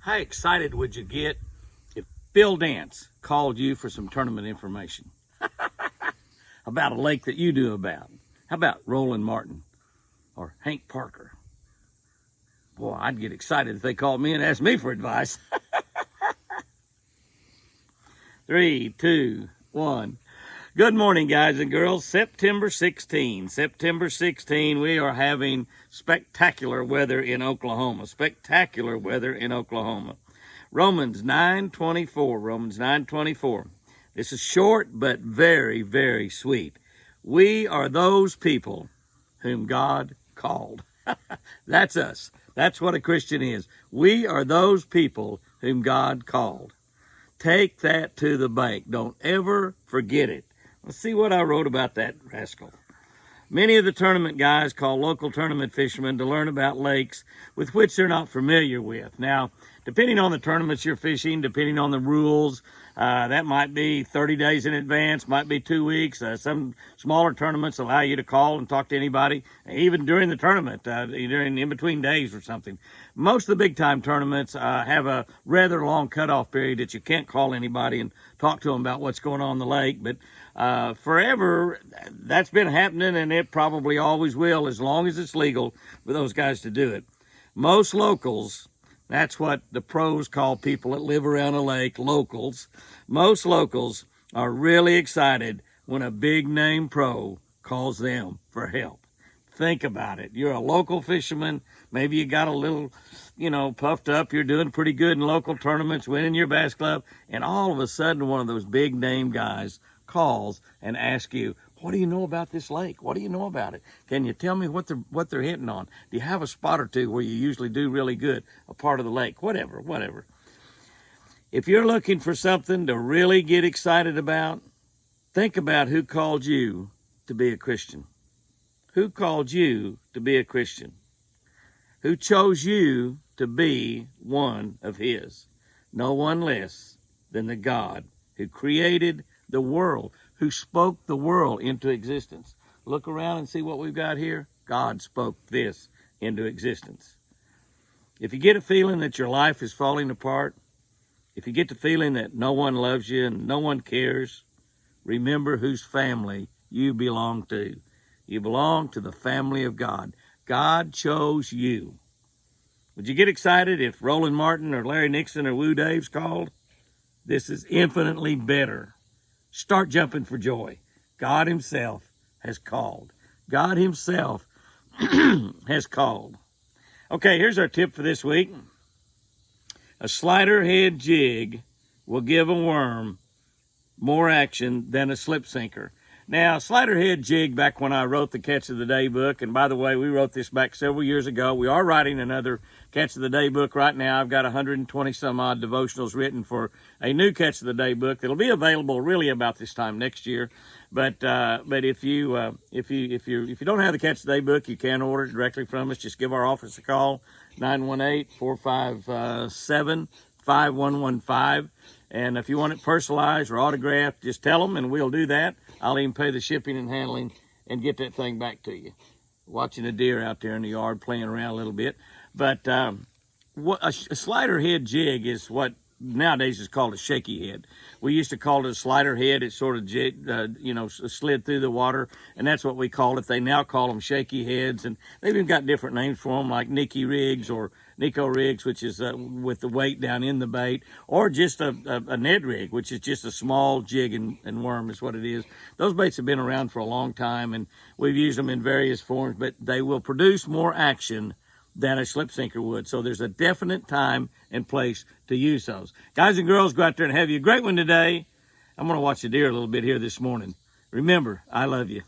How excited would you get if Bill Dance called you for some tournament information about a lake that you knew about? How about Roland Martin or Hank Parker? Boy, I'd get excited if they called me and asked me for advice. 3, 2, 1. Good morning, guys and girls. September 16. September 16, we are having spectacular weather in Oklahoma. Spectacular weather in Oklahoma. Romans 9:24. Romans 9:24. This is short but very, very sweet. We are those people whom God called. That's us. That's what a Christian is. We are those people whom God called. Take that to the bank. Don't ever forget it. Let's see what I wrote about that rascal. Many of the tournament guys call local tournament fishermen to learn about lakes with which they're not familiar with. Now, depending on the tournaments you're fishing, depending on the rules, that might be 30 days in advance, might be 2 weeks. Some smaller tournaments allow you to call and talk to anybody, even during the tournament, during in between days or something. Most of the big time tournaments have a rather long cutoff period that you can't call anybody and talk to them about what's going on in the lake. But forever, that's been happening, and it probably always will, as long as it's legal for those guys to do it. Most locals, that's what the pros call people that live around a lake, locals. Most locals are really excited when a big name pro calls them for help. Think about it. You're a local fisherman. Maybe you got a little, puffed up. You're doing pretty good in local tournaments, winning your bass club. And all of a sudden, one of those big name guys calls and asks you, what do you know about this lake? What do you know about it? Can you tell me what they're hitting on? Do you have a spot or two where you usually do really good, a part of the lake? Whatever. If you're looking for something to really get excited about, think about who called you to be a Christian. Who called you to be a Christian? Who chose you to be one of His? No one less than the God who created the world, who spoke the world into existence. Look around and see what we've got here. God spoke this into existence. If you get a feeling that your life is falling apart, if you get the feeling that no one loves you and no one cares, remember whose family you belong to. You belong to the family of God. God chose you. Would you get excited if Roland Martin or Larry Nixon or Woo Daves called? This is infinitely better. Start jumping for joy. God Himself has called. God Himself has called. Okay, here's our tip for this week. A slider head jig will give a worm more action than a slip sinker. Now, slider head jig, back when I wrote the Catch of the Day book, and by the way, we wrote this back several years ago. We are writing another Catch of the Day book right now. I've got 120 some odd devotionals written for a new Catch of the Day book that'll be available really about this time next year. But if you don't have the Catch of the Day book, you can order it directly from us. Just give our office a call, 918-457-5115. And if you want it personalized or autographed, just tell them and we'll do that. I'll even pay the shipping and handling and get that thing back to you. Watching a deer out there in the yard playing around a little bit. But what a slider head jig is what nowadays is called a shaky head. We used to call it a slider head. It sort of slid through the water, and that's what we called it. They now call them shaky heads, and they've even got different names for them, like Nicky rigs or Nico rigs, which is with the weight down in the bait, or just a Ned rig, which is just a small jig and worm is what it is. Those baits have been around for a long time, and we've used them in various forms, but they will produce more action than a slip sinker would. So there's a definite time and place to use those. Guys and girls, go out there and have you a great one today. I'm going to watch the deer a little bit here this morning. Remember, I love you.